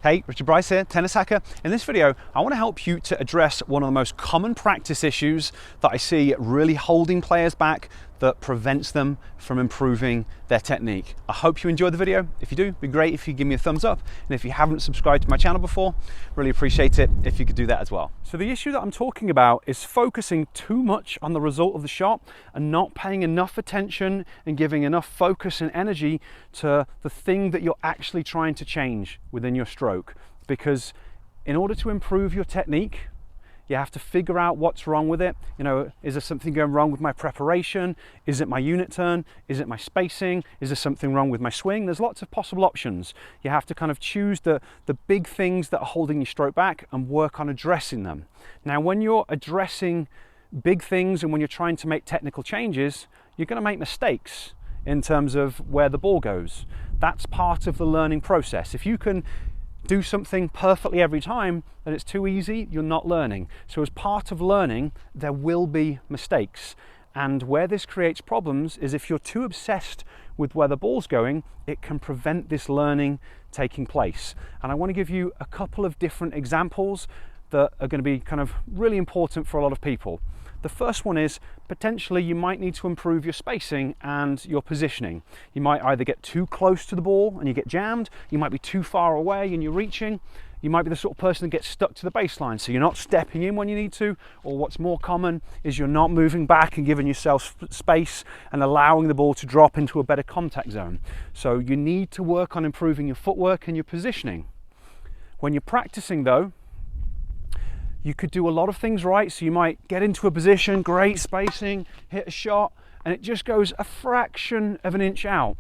Hey, Richard Bryce here, Tennis Hacker. In this video, I want to help you to address one of the most common practice issues that I see really holding players back, that prevents them from improving their technique. I hope you enjoyed the video. If you do, it'd be great if you give me a thumbs up. And if you haven't subscribed to my channel before, really appreciate it if you could do that as well. So the issue that I'm talking about is focusing too much on the result of the shot and not paying enough attention and giving enough focus and energy to the thing that you're actually trying to change within your stroke. Because in order to improve your technique, you have to figure out what's wrong with it. You know, is there something going wrong with my preparation? Is it my unit turn? Is it my spacing? Is there something wrong with my swing? There's lots of possible options. You have to kind of choose the big things that are holding your stroke back and work on addressing them. Now, when you're addressing big things and when you're trying to make technical changes, you're going to make mistakes in terms of where the ball goes. That's part of the learning process. If you can do something perfectly every time, then it's too easy, you're not learning. So as part of learning, there will be mistakes. And where this creates problems is if you're too obsessed with where the ball's going, it can prevent this learning taking place. And I want to give you a couple of different examples that are going to be kind of really important for a lot of people. The first one is potentially you might need to improve your spacing and your positioning. You might either get too close to the ball and you get jammed, you might be too far away and you're reaching, you might be the sort of person that gets stuck to the baseline, so you're not stepping in when you need to, or what's more common is you're not moving back and giving yourself space and allowing the ball to drop into a better contact zone. So you need to work on improving your footwork and your positioning. When you're practicing though, you could do a lot of things right. So you might get into a position, great spacing, hit a shot, and it just goes a fraction of an inch out.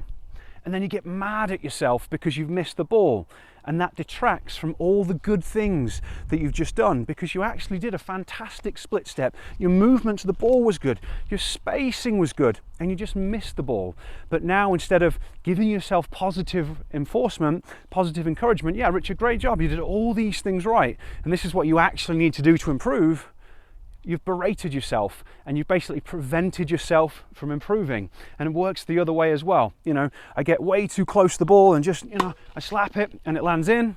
And then you get mad at yourself because you've missed the ball. And that detracts from all the good things that you've just done, because you actually did a fantastic split step. Your movement to the ball was good, your spacing was good, and you just missed the ball. But now, instead of giving yourself positive enforcement, positive encouragement, yeah, Richard, great job, you did all these things right, and this is what you actually need to do to improve, you've berated yourself and you've basically prevented yourself from improving. And it works the other way as well. You know, I get way too close to the ball and just, you know, I slap it and it lands in.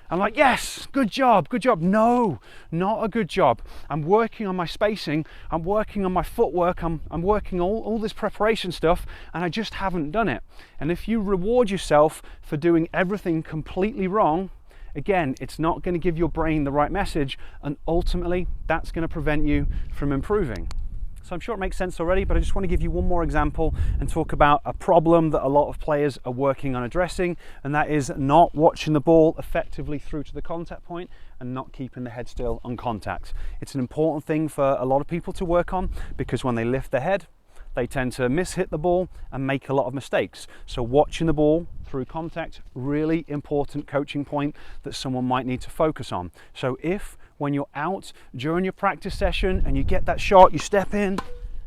I'm like, yes, good job, good job. No, not a good job. I'm working on my spacing, I'm working on my footwork, I'm working all this preparation stuff, and I just haven't done it. And if you reward yourself for doing everything completely wrong, again, it's not going to give your brain the right message, and ultimately that's going to prevent you from improving. So I'm sure it makes sense already, but I just want to give you one more example and talk about a problem that a lot of players are working on addressing, and that is not watching the ball effectively through to the contact point and not keeping the head still on contact. It's an important thing for a lot of people to work on, because when they lift their head, they tend to miss-hit the ball and make a lot of mistakes. So watching the ball through contact, really important coaching point that someone might need to focus on. So if, when you're out during your practice session and you get that shot, you step in,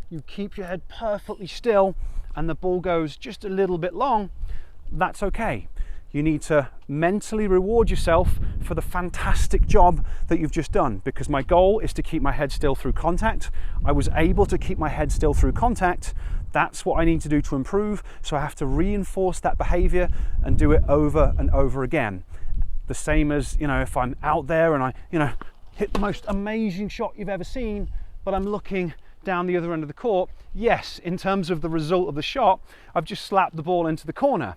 you keep your head perfectly still and the ball goes just a little bit long, that's okay. You need to mentally reward yourself for the fantastic job that you've just done, because my goal is to keep my head still through contact. I was able to keep my head still through contact. That's what I need to do to improve. So I have to reinforce that behavior and do it over and over again. The same as, you know, if I'm out there and I, you know, hit the most amazing shot you've ever seen, but I'm looking down the other end of the court. Yes, in terms of the result of the shot, I've just slapped the ball into the corner.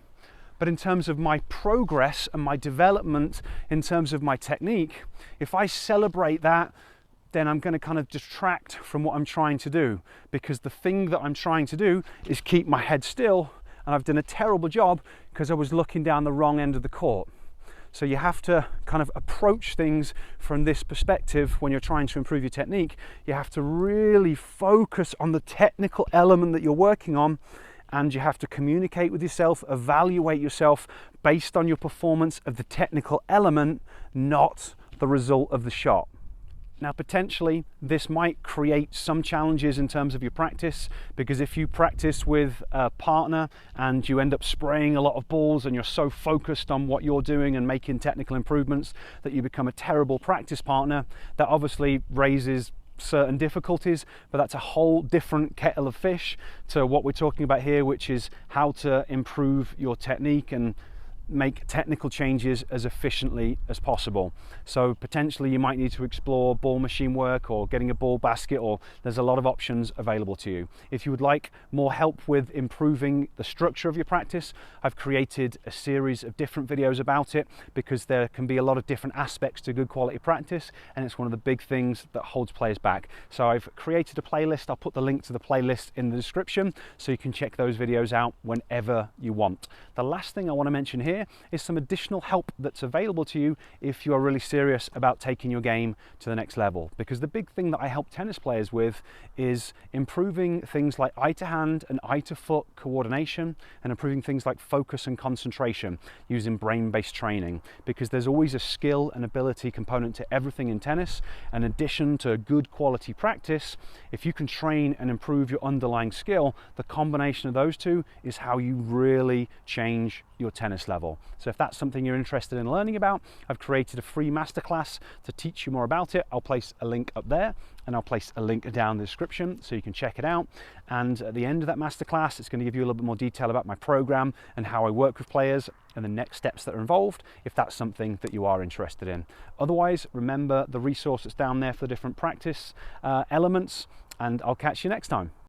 But in terms of my progress and my development, in terms of my technique, if I celebrate that, then I'm going to kind of detract from what I'm trying to do, because the thing that I'm trying to do is keep my head still, and I've done a terrible job because I was looking down the wrong end of the court. So you have to kind of approach things from this perspective when you're trying to improve your technique. You have to really focus on the technical element that you're working on, and you have to communicate with yourself, evaluate yourself based on your performance of the technical element, not the result of the shot. Now, potentially this might create some challenges in terms of your practice, because if you practice with a partner and you end up spraying a lot of balls and you're so focused on what you're doing and making technical improvements that you become a terrible practice partner, that obviously raises certain difficulties, but that's a whole different kettle of fish to what we're talking about here, which is how to improve your technique and make technical changes as efficiently as possible. So potentially you might need to explore ball machine work or getting a ball basket, or there's a lot of options available to you. If you would like more help with improving the structure of your practice, I've created a series of different videos about it, because there can be a lot of different aspects to good quality practice, and it's one of the big things that holds players back. So I've created a playlist. I'll put the link to the playlist in the description so you can check those videos out whenever you want. The last thing I want to mention here is some additional help that's available to you if you are really serious about taking your game to the next level. Because the big thing that I help tennis players with is improving things like eye to hand and eye to foot coordination, and improving things like focus and concentration using brain-based training. Because there's always a skill and ability component to everything in tennis. In addition to good quality practice, if you can train and improve your underlying skill, the combination of those two is how you really change your tennis level. So if that's something you're interested in learning about, I've created a free masterclass to teach you more about it. I'll place a link up there, and I'll place a link down in the description so you can check it out. And at the end of that masterclass, it's going to give you a little bit more detail about my program and how I work with players and the next steps that are involved, if that's something that you are interested in. Otherwise, remember the resource that's down there for the different practice elements, and I'll catch you next time.